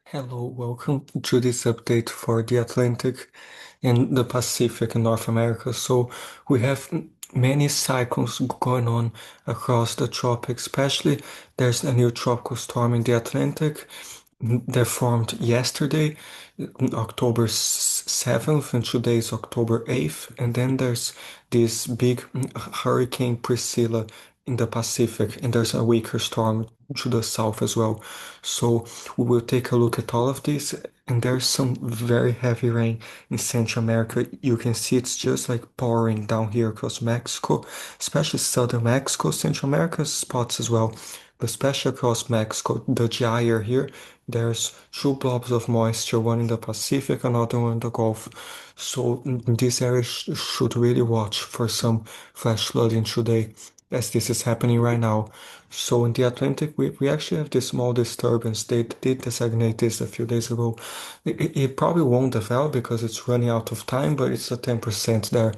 Hello, welcome to this update for the Atlantic and the Pacific in North America. So we have many cyclones going on across the tropics, especially there's a new tropical storm in the Atlantic that formed yesterday, October 7th, and today is October 8th. And then there's this big Hurricane Priscilla in the Pacific, and there's a weaker storm to the south as well. So we will take a look at all of this, and there's some very heavy rain in Central America. You can see it's just like pouring down here across Mexico, especially southern Mexico, Central America spots as well. But especially across Mexico, the gyre here, there's two blobs of moisture, one in the Pacific, another one in the Gulf. So this area should really watch for some flash flooding today, as this is happening right now. So in the Atlantic, we actually have this small disturbance. They did designate this a few days ago. It probably won't develop because it's running out of time, but it's a 10% there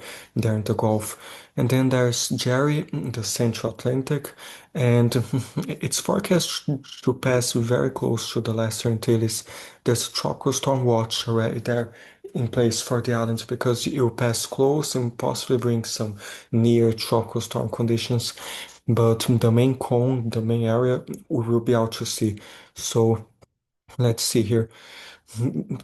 in the Gulf. And then there's Jerry in the Central Atlantic, and it's forecast to pass very close to the Western Antilles. There's a tropical storm watch already there in place for the islands because it will pass close and possibly bring some near tropical storm conditions. But the main cone, the main area, we will be out to sea. So let's see here.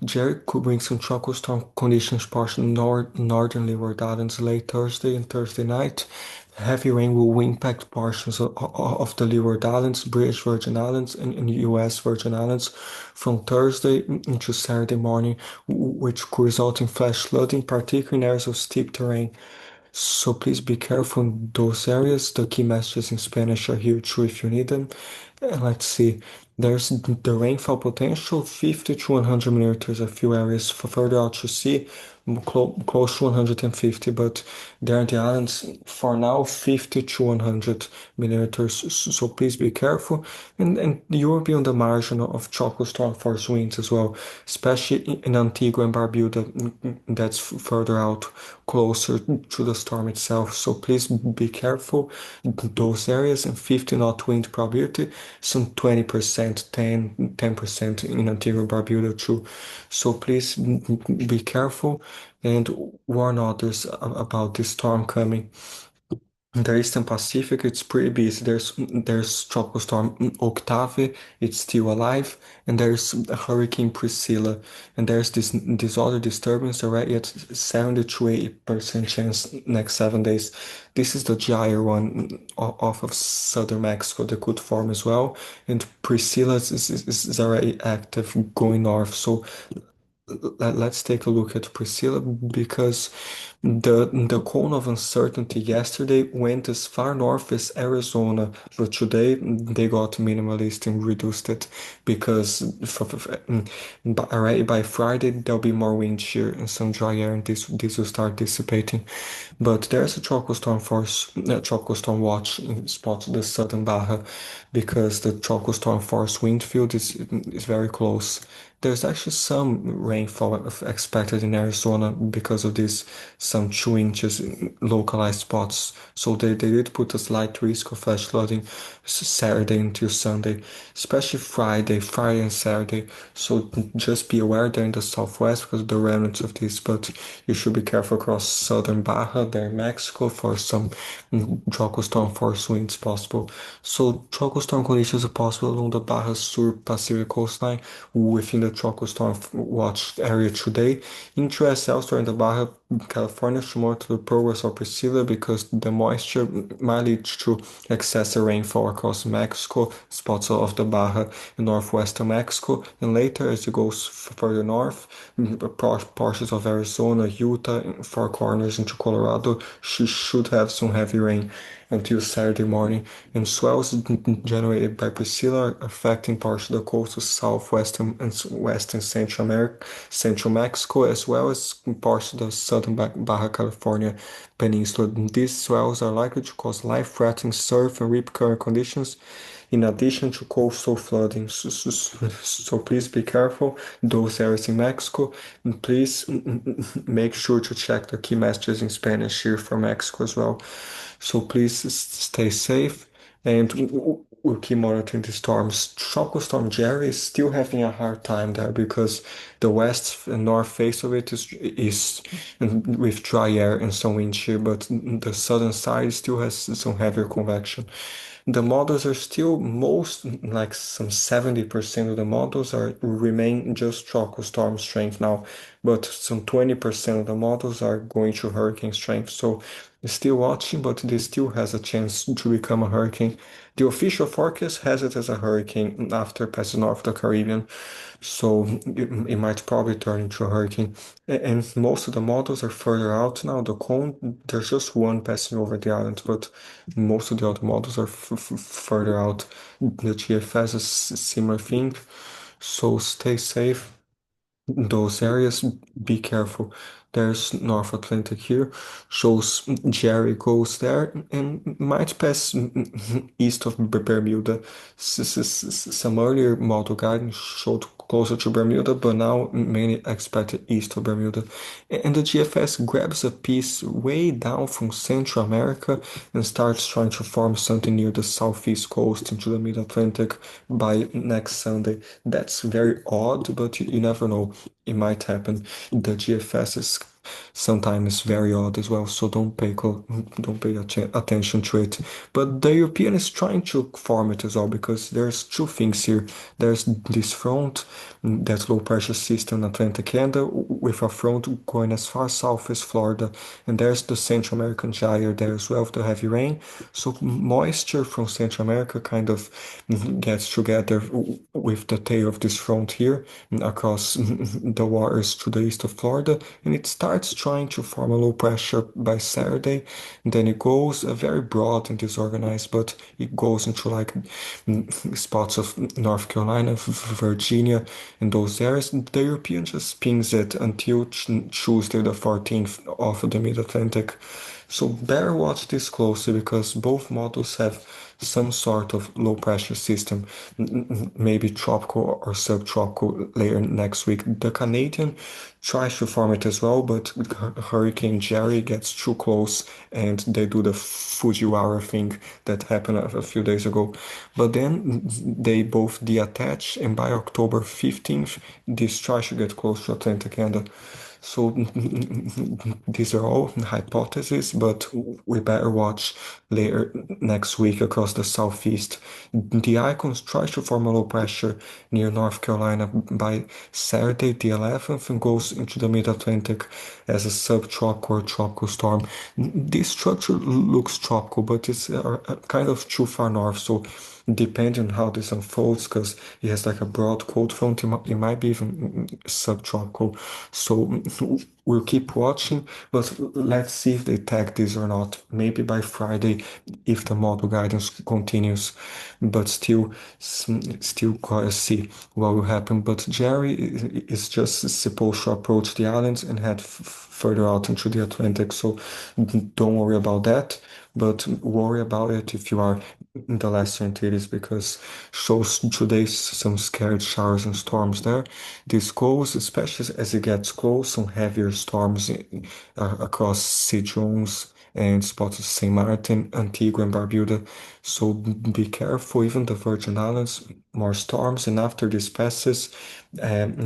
Jerry could bring some tropical storm conditions partially northern Leeward Islands late Thursday and Thursday night. Heavy rain will impact portions of the Leeward Islands, British Virgin Islands, and U.S. Virgin Islands from Thursday into Saturday morning, which could result in flash flooding, particularly in areas of steep terrain. So please be careful in those areas. The key messages in Spanish are here too if you need them. And let's see. There's the rainfall potential 50 to 100 millimeters. A few areas further out to sea, close to 150, but there are the islands for now 50 to 100 millimeters. So please be careful. And you will be on the margin of tropical storm force winds as well, especially in Antigua and Barbuda. That's further out, closer to the storm itself. So please be careful those areas, and 50 knot wind probability, some 20%, 10% in Antigua Barbuda too. So please be careful and warn others about this storm coming. In the Eastern Pacific, it's pretty busy. There's tropical storm Octave, it's still alive, and there's a Hurricane Priscilla, and there's this other disturbance already at 70 to 80% chance next 7 days. This is the gyre one off of southern Mexico that could form as well, and Priscilla is already active going north. So let's take a look at Priscilla because the cone of uncertainty yesterday went as far north as Arizona, but today they got minimalist and reduced it because already by Friday there'll be more wind shear and some dry air, and this will start dissipating. But there's a tropical storm force, tropical storm watch in spots the southern Baja because the tropical storm force wind field is very close. There's actually some rainfall expected in Arizona because of this, some 2 inches in localized spots. So they did put a slight risk of flash flooding Saturday until Sunday, especially Friday and Saturday. So just be aware there in the southwest because of the remnants of this, but you should be careful across southern Baja, there in Mexico, for some tropical storm force winds possible. So tropical storm conditions are possible along the Baja Sur Pacific coastline within the tropical storm watch area today. Interest elsewhere in the Baja California should monitor the progress of Priscilla because the moisture might lead to excessive rainfall across Mexico, spots of the Baja in northwestern Mexico, and later as it goes further north, portions of Arizona, Utah, and Four Corners into Colorado should have some heavy rain until Saturday morning, and swells generated by Priscilla are affecting parts of the coast of southwestern and western Central America, Central Mexico, as well as parts of the southern Baja California Peninsula. These swells are likely to cause life-threatening surf and rip current conditions in addition to coastal flooding. So please be careful those areas in Mexico, and please make sure to check the key messages in Spanish here for Mexico as well. So please stay safe, and we'll keep monitoring the storms. Tropical Storm Jerry is still having a hard time there because the west and north face of it is with dry air and some wind shear, but the southern side still has some heavier convection. The models are still most, like some 70% of the models are remain just tropical storm strength now, but some 20% of the models are going to hurricane strength. So still watching, but this still has a chance to become a hurricane. The official forecast has it as a hurricane after passing off the Caribbean, so it might probably turn into a hurricane. And most of the models are further out now. The cone, there's just one passing over the island, but most of the other models are further out. The GFS is similar thing, so stay safe those areas. Be careful. There's North Atlantic here, shows Jerry goes there and might pass east of Bermuda. Some earlier model guidance showed closer to Bermuda, but now many expected east of Bermuda. And the GFS grabs a piece way down from Central America and starts trying to form something near the southeast coast into the mid-Atlantic by next Sunday. That's very odd, but you never know. It might happen. The GFS is sometimes very odd as well, so don't pay attention to it. But the European is trying to form it as well because there's two things here. There's this front, that low pressure system in Atlantic Canada with a front going as far south as Florida, and there's the Central American gyre there as well with the heavy rain. So moisture from Central America kind of gets together with the tail of this front here across the waters to the east of Florida, and it starts trying to form a low pressure by Saturday. And then it goes very broad and disorganized, but it goes into like spots of North Carolina, Virginia, and those areas. The European just pings it until Tuesday, the 14th, off of the Mid-Atlantic. So better watch this closely because both models have some sort of low pressure system, maybe tropical or subtropical later next week. The Canadian tries to form it as well, but Hurricane Jerry gets too close and they do the Fujiwara thing that happened a few days ago. But then they both detach, and by October 15th, this tries to get close to Atlantic Canada. So these are all hypotheses, but we better watch later next week across the southeast. The icons try to form a low pressure near North Carolina by Saturday the 11th and goes into the mid-Atlantic as a subtropical or tropical storm. This structure looks tropical, but it's kind of too far north, so depending on how this unfolds, because it has like a broad cold front, it might be even subtropical. So we'll keep watching, but let's see if they tag this or not. Maybe by Friday, if the model guidance continues, but still gotta see what will happen. But Jerry is just supposed to approach the islands and head further out into the Atlantic, so don't worry about that. But worry about it if you are in the Lesser Antilles because shows today some scared showers and storms there. This goes, especially as it gets close, some heavier storms across St. John's and spots of St. Martin, Antigua, and Barbuda. So be careful, even the Virgin Islands, more storms, and after this passes,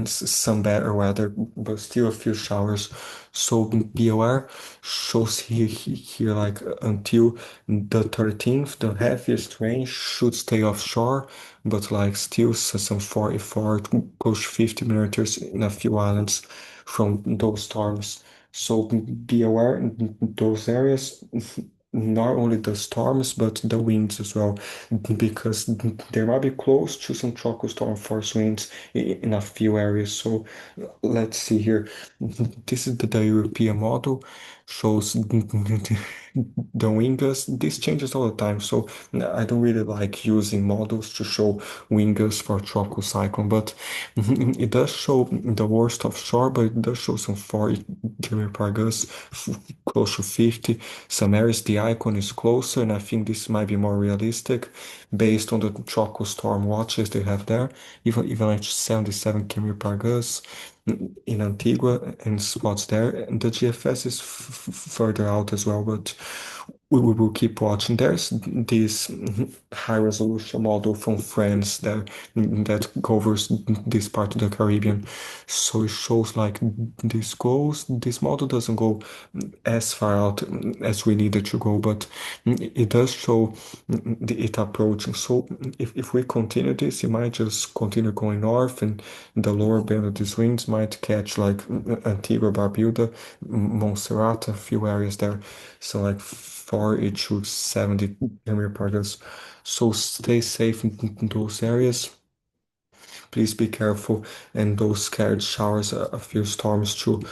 some better weather, but still a few showers. So be aware. Shows here like until the 13th, the heaviest rain should stay offshore, but like still some 44 to close to 50 millimeters in a few islands from those storms. So be aware in those areas, not only the storms, but the winds as well, because they might be close to some tropical storm force winds in a few areas. So let's see here. This is the European model, shows the wind gusts. This changes all the time, so I don't really like using models to show wind gusts for tropical cyclone, but it does show the worst offshore, but it does show some 40 km per gust, close to 50. Some areas the icon is closer, and I think this might be more realistic based on the tropical storm watches they have there, even like 77 km per gust in Antigua and spots there. And the GFS is further out as well, but we will keep watching. There's this high resolution model from France that covers this part of the Caribbean. So it shows like this goes. This model doesn't go as far out as we need it to go, but it does show it approaching. So if we continue this, it might just continue going north, and the lower band of these winds might catch like Antigua, Barbuda, Montserrat, a few areas there. So like 40 to 70 millimeter per day. So stay safe in those areas. Please be careful, and those scattered showers, a few storms too.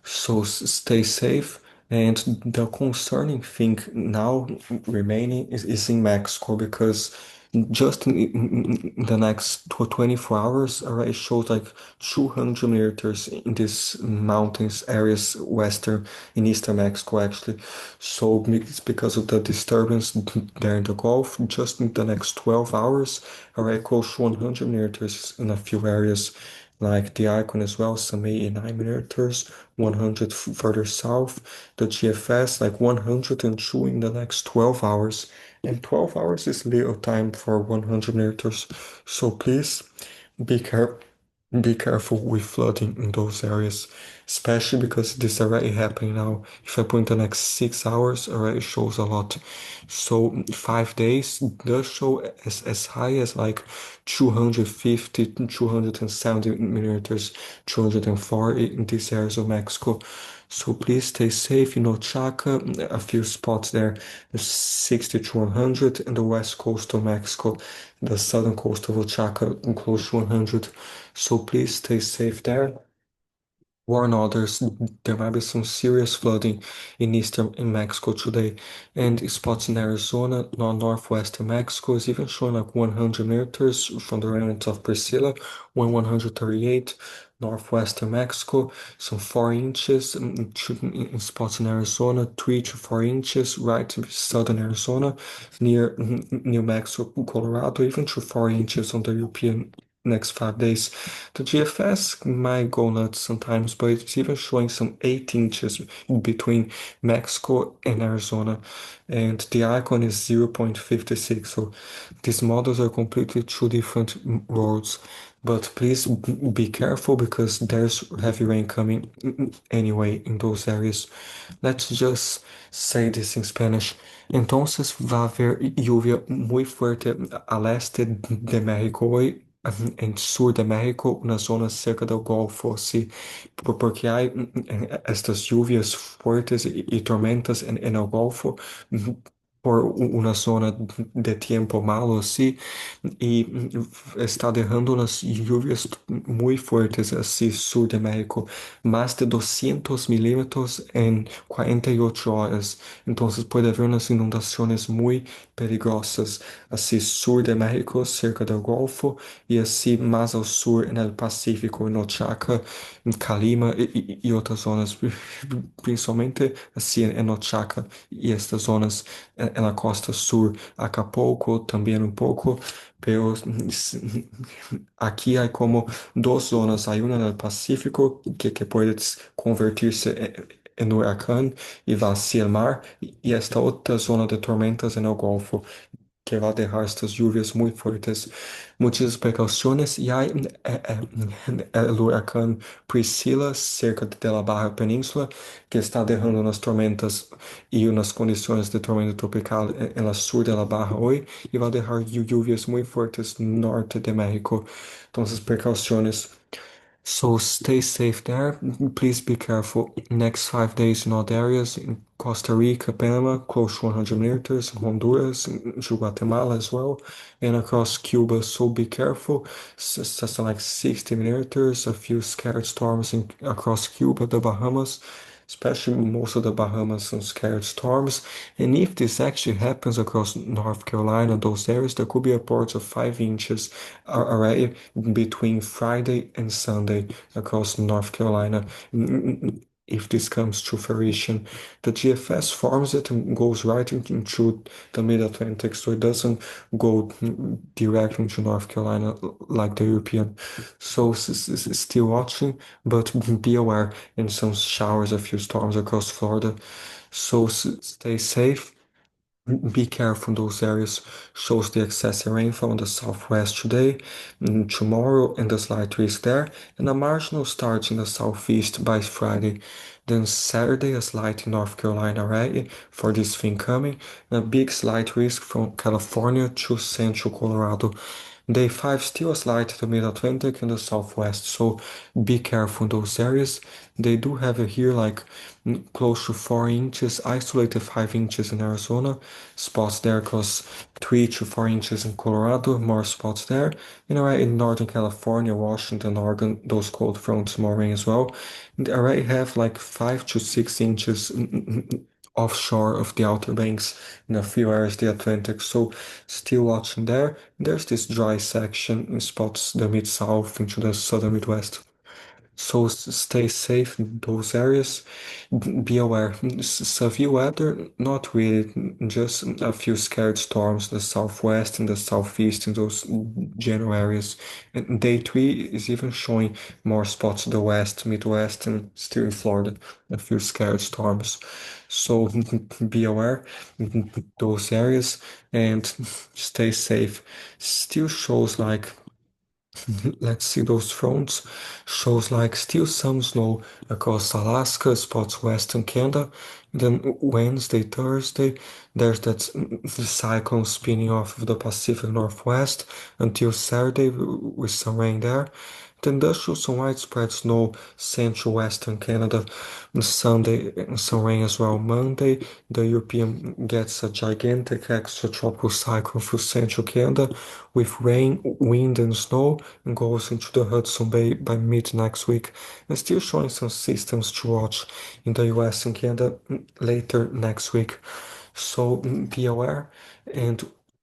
So stay safe. And the concerning thing now remaining is in Mexico, because just in the next 24 hours already shows like 200 millimeters in these mountains areas, western in eastern Mexico actually. So it's because of the disturbance there in the Gulf. Just in the next 12 hours already close to 100 millimeters in a few areas, like the icon as well, some 89 millimeters, 100 further south, the GFS like 102 in the next 12 hours. And 12 hours is little time for 100 millimeters. So please be careful. Be careful with flooding in those areas, especially because this is already happening now. If I put in the next 6 hours, already shows a lot. So 5 days does show as high as like 250, 270 millimeters, 240 in these areas of Mexico. So please stay safe in Oaxaca, a few spots there, 60 to 100, in the west coast of Mexico, the southern coast of Oaxaca, close to 100. So please stay safe there. Warn others there might be some serious flooding in eastern in Mexico today, and spots in Arizona, northwestern Mexico is even showing like 100 meters from the remnant of Priscilla, 138 northwestern Mexico, some 4 inches in spots in Arizona, 3 to 4 inches right in southern Arizona, near New Mexico, Colorado, even to 4 inches on the European next 5 days. The GFS might go nuts sometimes, but it's even showing some 8 inches between Mexico and Arizona, and the icon is 0.56. So these models are completely two different roads. But please be careful because there's heavy rain coming anyway in those areas. Let's just say this in Spanish. Entonces va a haber lluvia muy fuerte al este de México hoy, en sur de México, una zona cerca del Golfo, sí, porque hay estas lluvias fuertes y tormentas en el Golfo por una zona de tiempo malo, sí, y está dejando unas lluvias muy fuertes así sur de México, más de 200 milímetros en 48 horas. Entonces puede haber unas inundaciones muy peligrosas así sur de México, cerca del Golfo, y así más al sur en el Pacífico, en Oaxaca, en Calima y otras zonas, principalmente así en Oaxaca y estas zonas en la costa sur, Acapulco también un poco, pero aquí hay como dos zonas, hay una en el Pacífico que puede convertirse en huracán y va hacia el mar, y esta otra zona de tormentas en el Golfo, que va a dejar estas lluvias muy fuertes. Muchas precauciones y hay el huracán Priscilla cerca de la Baja Península, que está dejando unas tormentas y unas condiciones de tormenta tropical en la sur de la Baja hoy, y va a dejar lluvias muy fuertes norte de México. Entonces, precauciones. So stay safe there. Please be careful. Next 5 days in all areas in Costa Rica, Panama, close to 100 meters, Honduras, to Guatemala as well, and across Cuba. So be careful. Just like 60 meters, a few scattered storms across Cuba, the Bahamas. Especially most of the Bahamas, some scattered storms. And if this actually happens across North Carolina, those areas, there could be reports of 5 inches already between Friday and Sunday across North Carolina. If this comes to fruition, the GFS forms it and goes right into the mid-Atlantic, so it doesn't go directly into North Carolina like the European. So still watching, but be aware in some showers, a few storms across Florida. So stay safe. Be careful in those areas. Shows the excessive rainfall in the southwest today, tomorrow, and the slight risk there, and a marginal start in the southeast by Friday. Then Saturday, a slight in North Carolina already for this thing coming, and a big slight risk from California to central Colorado. Day 5 still a slight to the mid-Atlantic and the southwest, so be careful in those areas. They do have it here like close to 4 inches, isolated 5 inches in Arizona, spots there cause 3 to 4 inches in Colorado, more spots there. And already in Northern California, Washington, Oregon, those cold fronts more rain as well. They already have like 5 to 6 inches offshore of the Outer Banks in a few areas of the Atlantic. So still watching there. There's this dry section in spots the mid-south into the southern Midwest. So stay safe in those areas. Be aware. Severe weather, not really, just a few scared storms, the southwest and the southeast in those general areas. And day 3 is even showing more spots to the west, Midwest, and still in Florida, a few scared storms. So be aware those areas and stay safe. Still shows like let's see those fronts. Shows like still some snow across Alaska, spots western Canada. Then Wednesday, Thursday, there's that cyclone spinning off of the Pacific Northwest until Saturday with some rain there. Then does show some widespread snow central western Canada. On Sunday, some rain as well. Monday, the European gets a gigantic extratropical cyclone through central Canada with rain, wind, and snow and goes into the Hudson Bay by mid next week. And still showing some systems to watch in the US and Canada later next week. So be aware and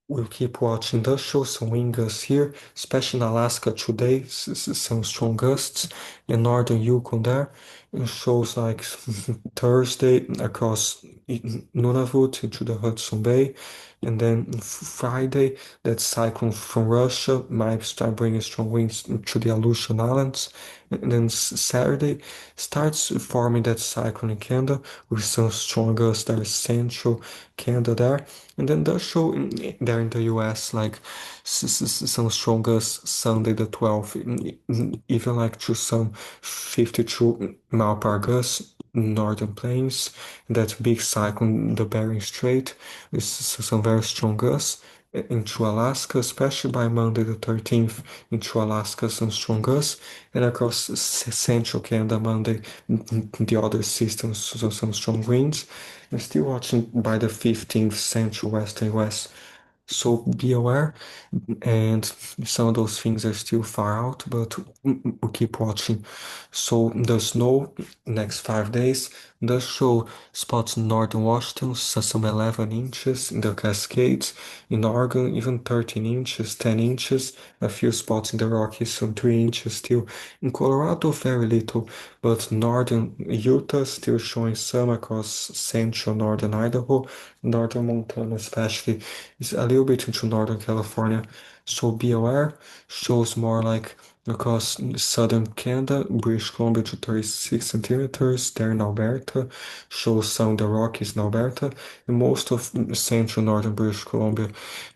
we'll keep watching. Does show some wind gusts here, especially in Alaska today, some strong gusts, and northern Yukon there. It shows like Thursday across Nunavut into the Hudson Bay, and then Friday that cyclone from Russia might start bringing strong winds to the Aleutian Islands. And then Saturday starts forming that cyclone in Canada with some strong gusts that are central Canada there. And then does show there in the US like some strong gusts Sunday the 12th, even like to some 52 mile per gusts northern plains. That big cyclone, the Bering Strait, with some very strong gusts into Alaska, especially by Monday the 13th into Alaska, some strong gusts, and across central Canada Monday, the other systems, so some strong winds. And still watching by the 15th central western west. So be aware, and some of those things are still far out, but we keep watching. So the snow next 5 days does show spots in northern Washington, some 11 inches in the Cascades, in Oregon even 13 inches, 10 inches, a few spots in the Rockies, some 3 inches still. In Colorado, very little, but northern Utah still showing some across central northern Idaho, northern Montana especially. It's a little bit into northern California. So be aware, shows more like across southern Canada, British Columbia to 36 centimeters, there in Alberta, shows some of the Rockies in Alberta, and most of central northern British Columbia,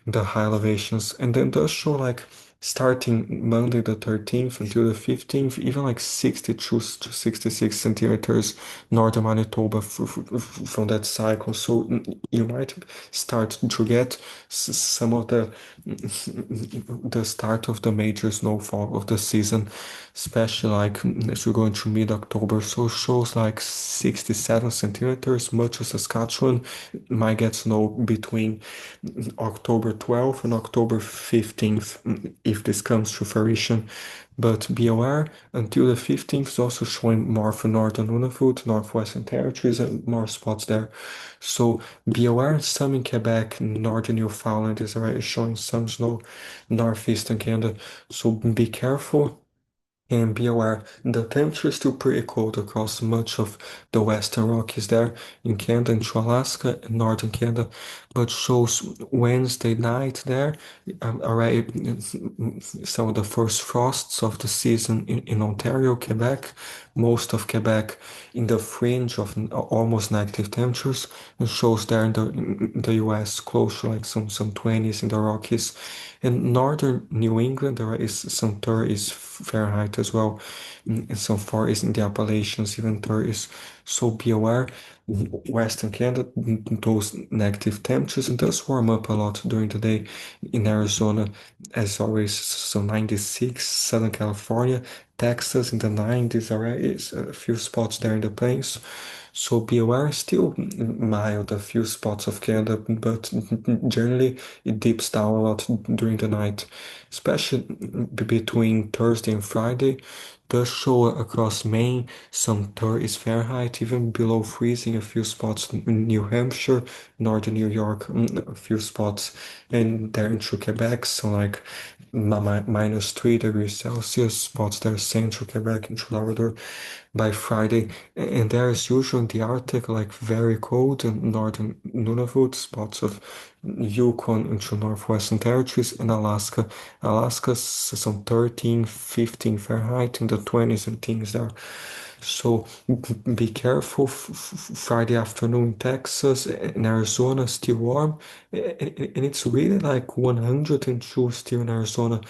the high elevations, and then does show like starting Monday the 13th until the 15th, even like 62 to 66 centimeters northern Manitoba from that cycle. So you might start to get some of the start of the major snowfall of the season, especially like as we go into mid-October. So it shows like 67 centimeters, much as Saskatchewan might get snow between October 12th and October 15th if this comes to fruition. But be aware, until the 15th is also showing more for northern Nunavut, northwestern territories, and more spots there. So be aware, some in Quebec, northern Newfoundland is already showing some snow, northeastern Canada. So be careful. And be aware, the temperature is still pretty cold across much of the Western Rockies there in Canada, into Alaska and Northern Canada, but shows Wednesday night there already some of the first frosts of the season in Ontario, Quebec, most of Quebec in the fringe of almost negative temperatures, and shows there in the US close to like some 20s in the Rockies. In northern New England, there is some 30s Fahrenheit as well, and some 40s in the Appalachians, even 30s. So be aware. Western Canada, those negative temperatures, and does warm up a lot during the day. In Arizona, as always, so 96, Southern California, Texas in the 90s already, is a few spots there in the plains. So be aware, still mild, a few spots of Canada, but generally it dips down a lot during the night, especially between Thursday and Friday. Does show across Maine some 30s Fahrenheit, even below freezing, a few spots in New Hampshire, northern New York, a few spots, and there into Quebec, so like minus 3 degrees Celsius, spots there central Quebec into Labrador by Friday. And there is usually in the Arctic, like very cold and northern Nunavut, spots of Yukon into northwestern territories and Alaska. Alaska's some 13, 15 Fahrenheit in the 20s and things there. So be careful. Friday afternoon in Texas and Arizona still warm, and it's really like 102 still in Arizona,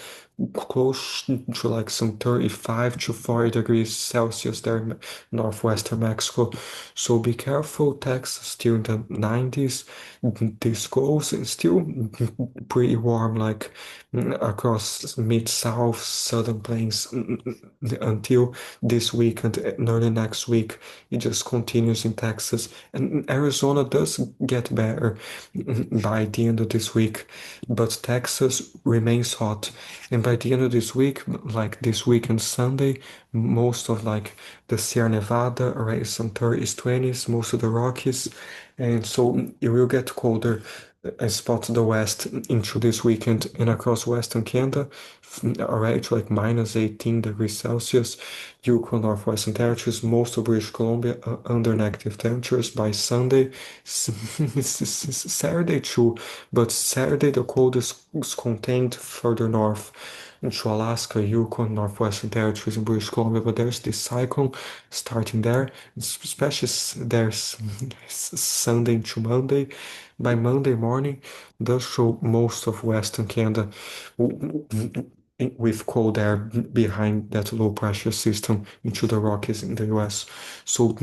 close to like some 35 to 40 degrees Celsius there in northwestern Mexico. So be careful. Texas still in the 90s. This goes and still pretty warm, like across mid-south, southern plains until this week and early next week. It just continues in Texas. And Arizona does get better by the end of this week, but Texas remains hot. And by the end of this week, like this weekend Sunday, most of like the Sierra Nevada, already some 30s, 20s, most of the Rockies. And so it will get colder spot to the west into this weekend and across Western Canada, already to like minus 18 degrees Celsius. Yukon, Northwestern Territories, most of British Columbia under negative temperatures by Sunday. Saturday too, but Saturday the coldest is contained further north into Alaska, Yukon, Northwestern Territories, and British Columbia. But there's this cyclone starting there, especially there's Sunday to Monday. By Monday morning, does show most of Western Canada with cold air behind that low pressure system into the Rockies in the US. So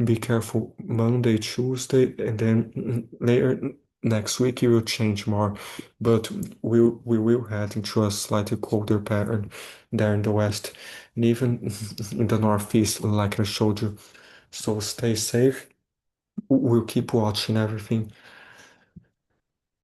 be careful Monday, Tuesday, and then later next week it will change more. But we will head into a slightly colder pattern there in the west and even in the northeast, like I showed you. So stay safe. We'll keep watching everything.